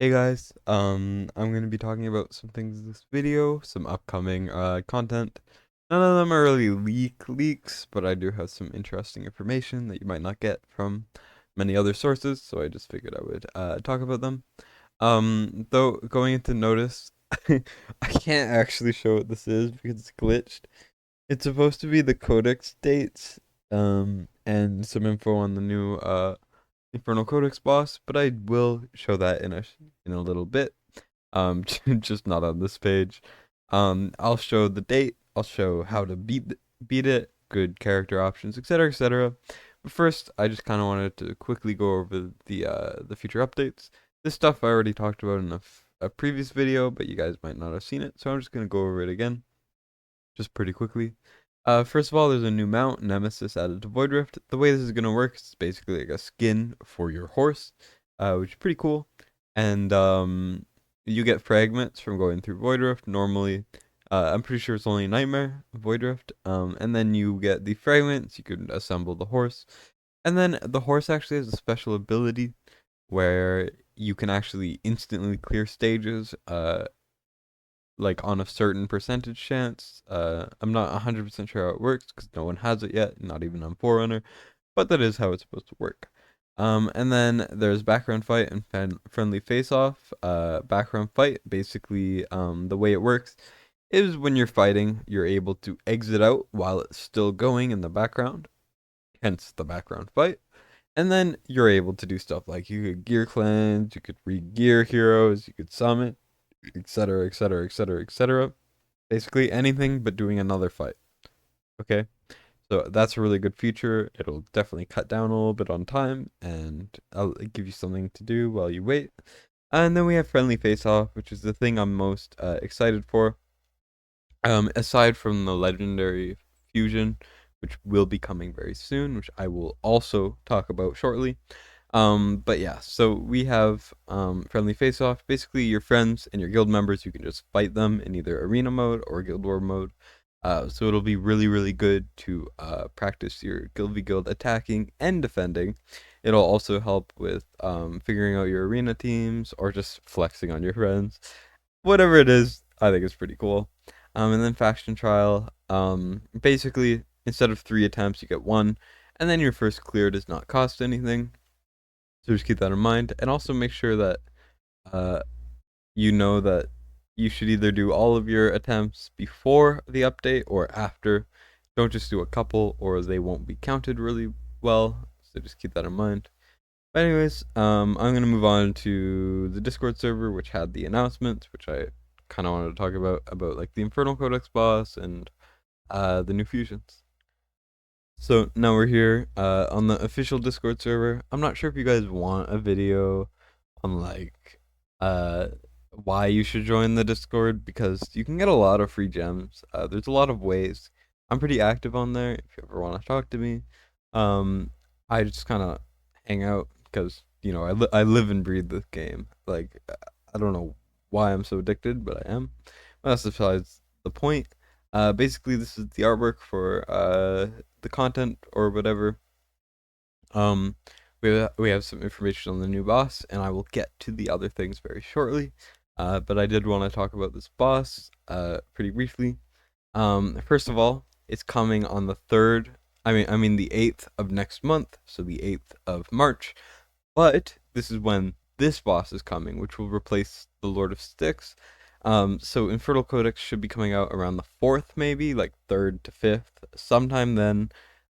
Hey guys, I'm gonna be talking about some things in this video, some upcoming content. None of them are really leaks, but I do have some interesting information that you might not get from many other sources, so I just figured I would talk about them. Though going into notice, I can't actually show what this is because it's glitched. It's supposed to be the codex dates, and some info on the new Infernal Codex boss, but I will show that in a little bit. Just not on this page. I'll show the date. I'll show how to beat it, good character options, etc., etc. But first, I just kind of wanted to quickly go over the future updates. This stuff I already talked about in a previous video, but you guys might not have seen it, so I'm just gonna go over it again, just pretty quickly. First of all, there's a new mount, Nemesis, added to Void Rift. The way this is gonna work is basically like a skin for your horse, which is pretty cool. And you get fragments from going through Void Rift. Normally, I'm pretty sure it's only Nightmare Void Rift. And then you get the fragments. You can assemble the horse, and then the horse actually has a special ability where you can actually instantly clear stages. Like on a certain percentage chance. I'm not 100% sure how it works because no one has it yet, not even on Forerunner, but that is how it's supposed to work. And then there's background fight and friendly face off. Background fight, basically, the way it works is when you're fighting, you're able to exit out while it's still going in the background, hence the background fight. And then you're able to do stuff like you could gear cleanse, you could re-gear heroes, you could summon, etc., etc., etc., etc. Basically anything but doing another fight. Okay, so that's a really good feature. It'll definitely cut down a little bit on time, and I'll give you something to do while you wait. And then we have friendly face off, which is the thing I'm most excited for. Aside from the legendary fusion, which will be coming very soon, which I will also talk about shortly. But yeah, so we have friendly face off. Basically, your friends and your guild members, you can just fight them in either arena mode or guild war mode. So it'll be really, really good to practice your guild v guild attacking and defending. It'll also help with figuring out your arena teams or just flexing on your friends. Whatever it is, I think it's pretty cool. And then faction trial. Basically, instead of 3 attempts, you get 1, and then your first clear does not cost anything. So just keep that in mind, and also make sure that uh, you know that you should either do all of your attempts before the update or after. Don't just do a couple, or they won't be counted really well. So just keep that in mind. But anyways, I'm gonna move on to the Discord server, which had the announcements, which I kind of wanted to talk about like the Infernal Codex boss and the new fusions. So now we're here on the official Discord server. I'm not sure if you guys want a video on like uh why you should join the Discord because you can get a lot of free gems. There's a lot of ways. I'm pretty active on there if you ever want to talk to me. Um I just kind of hang out because I live and breathe this game. Like I don't know why I'm so addicted, but I am. But that's besides the point. Basically this is the artwork for the content or whatever. Um, we have some information on the new boss, and I will get to the other things very shortly. But I did want to talk about this boss pretty briefly. First of all, it's coming on the 3rd. I mean the 8th of next month, so the 8th of March. But this is when this boss is coming, which will replace the Lord of Styx. So Infernal Codex should be coming out around the 4th, maybe like 3rd to 5th, sometime then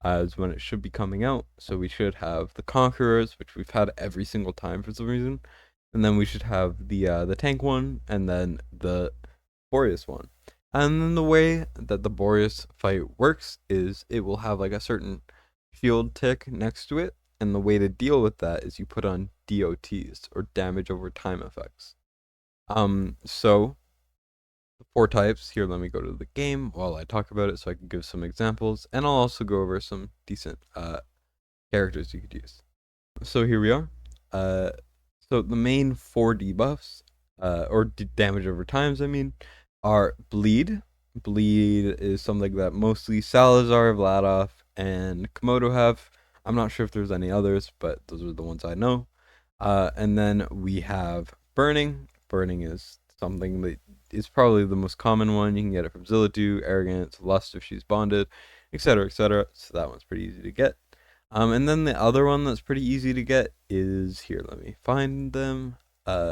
is when it should be coming out. So we should have the Conquerors, which we've had every single time for some reason, and then we should have the tank one, and then the Boreas one. And then the way that the Boreas fight works is it will have like a certain shield tick next to it, and the way to deal with that is you put on DOTs or damage over time effects. So the 4 types here. Let me go to the game while I talk about it so I can give some examples, and I'll also go over some decent characters you could use. So here we are. So the main 4 debuffs, or damage over times, I mean, are bleed. Bleed is something that mostly Salazar, Vladoff, and Komodo have. I'm not sure if there's any others, but those are the ones I know. And then we have Burning. Burning is something that is probably the most common one. You can get it from Zilladu, Arrogance, Lust if she's bonded, etc., etc. So that one's pretty easy to get. And then the other one that's pretty easy to get is here. Let me find them.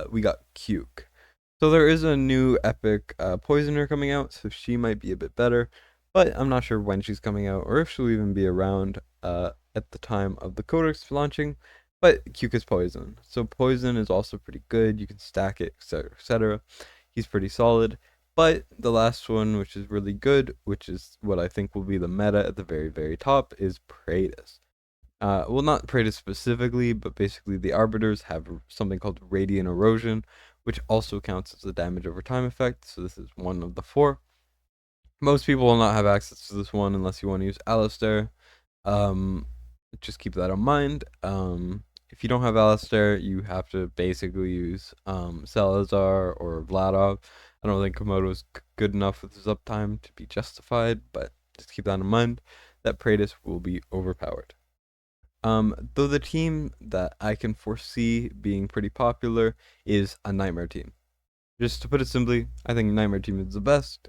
We got Cuke. So there is a new epic Poisoner coming out, so she might be a bit better, but I'm not sure when she's coming out or if she'll even be around at the time of the Codex launching. But Cuke is Poison, so Poison is also pretty good. You can stack it, etc., etc. He's pretty solid. But the last one, which is really good, which is what I think will be the meta at the very, very top, is Praetus. Well, not Praetus specifically, but basically the Arbiters have something called Radiant Erosion, which also counts as a damage over time effect. So this is one of the 4. Most people will not have access to this one unless you want to use Alistair. Just keep that in mind. If you don't have Alistair, you have to basically use Salazar or Vladov. I don't think Komodo's good enough with his uptime to be justified, but just keep that in mind that Praetus will be overpowered. Though the team that I can foresee being pretty popular is a Nightmare team. Just to put it simply, I think Nightmare team is the best,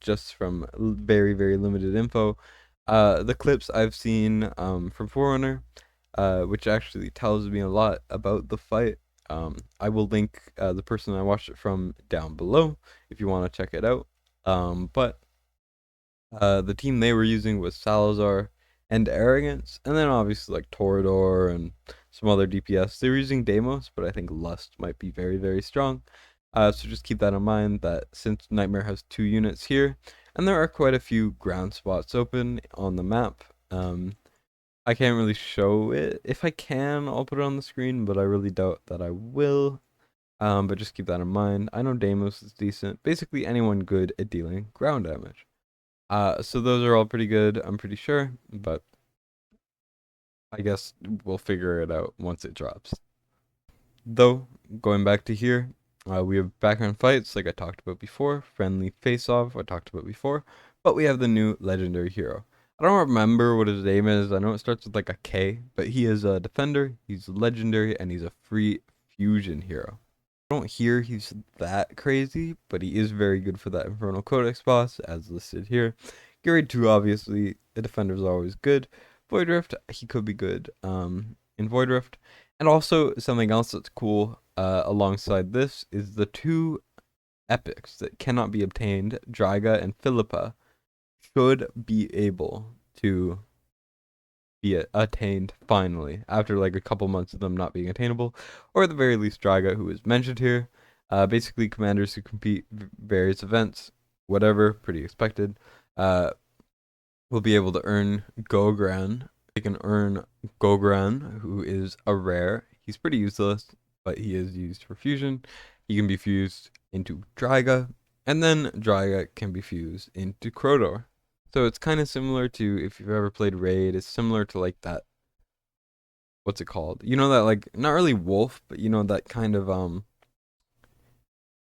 just from very, very limited info. The clips I've seen from Forerunner, which actually tells me a lot about the fight. I will link the person I watched it from down below if you want to check it out. But the team they were using was Salazar and Arrogance, and then obviously like Torador and some other DPS. They were using Deimos, but I think Lust might be very, very strong. So just keep that in mind that since Nightmare has 2 units here, and there are quite a few ground spots open on the map. I can't really show it. If I can, I'll put it on the screen, but I really doubt that I will. But just keep that in mind. I know Deimos is decent. Basically anyone good at dealing ground damage. So those are all pretty good, I'm pretty sure, but I guess we'll figure it out once it drops. Though, going back to here, we have background fights like I talked about before, friendly face-off I talked about before, but we have the new legendary hero. I don't remember what his name is. I know it starts with like a K, but he is a defender, he's legendary, and he's a free fusion hero. I don't hear he's that crazy, but he is very good for that Infernal Codex boss, as listed here. Grade 2, obviously, the defender's always good. Void Rift, he could be good in Void Rift. And also, something else that's cool alongside this is the 2 epics that cannot be obtained, Dryga and Philippa, should be able to be attained finally after like a couple months of them not being attainable, or at the very least Dryga, who is mentioned here. Basically, commanders who compete various events, whatever, pretty expected, will be able to earn Gogran. They can earn Gogran, who is a rare. He's pretty useless, but he is used for fusion. He can be fused into Dryga, and then Dryga can be fused into Crowdor. So it's kind of similar to, if you've ever played Raid, it's similar to like that, what's it called? You know that like, not really wolf, but you know that kind of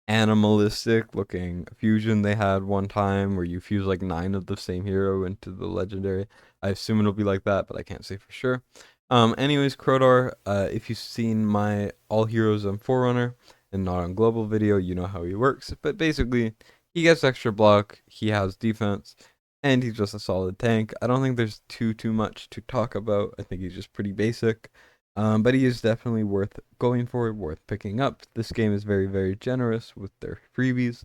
animalistic looking fusion they had one time where you fuse like 9 of the same hero into the legendary. I assume it'll be like that, but I can't say for sure. Anyways, Crowdor, if you've seen my All Heroes on Forerunner and not on Global video, you know how he works. But basically, he gets extra block, he has defense, and he's just a solid tank. I don't think there's too much to talk about. I think he's just pretty basic. But he is definitely worth going for, worth picking up. This game is very, very generous with their freebies.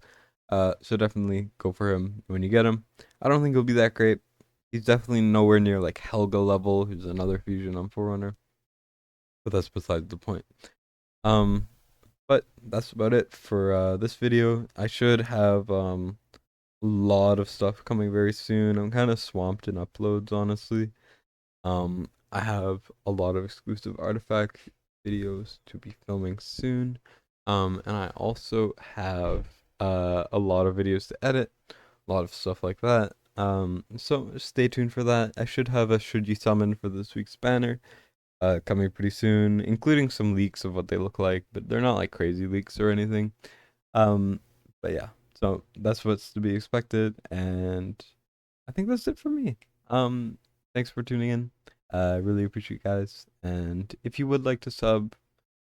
So definitely go for him when you get him. I don't think he'll be that great. He's definitely nowhere near like Helga level, who's another fusion on Forerunner. But that's besides the point. But that's about it for this video. I should have a lot of stuff coming very soon. I'm kind of swamped in uploads, honestly. I have a lot of exclusive artifact videos to be filming soon. And I also have a lot of videos to edit, a lot of stuff like that. So stay tuned for that. I should have a Should You Summon for this week's banner coming pretty soon, including some leaks of what they look like, but they're not like crazy leaks or anything. But yeah, so that's what's to be expected, and I think that's it for me. Thanks for tuning in. I really appreciate you guys, and if you would like to sub,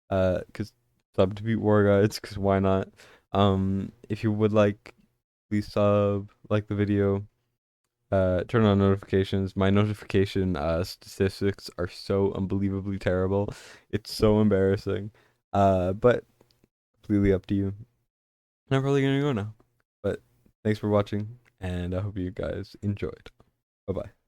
because sub to beat War Guides, because why not? If you would like, please like the video, turn on notifications. My notification statistics are so unbelievably terrible. It's so embarrassing. But completely up to you. And I'm probably gonna go now. But thanks for watching, and I hope you guys enjoyed. Bye bye.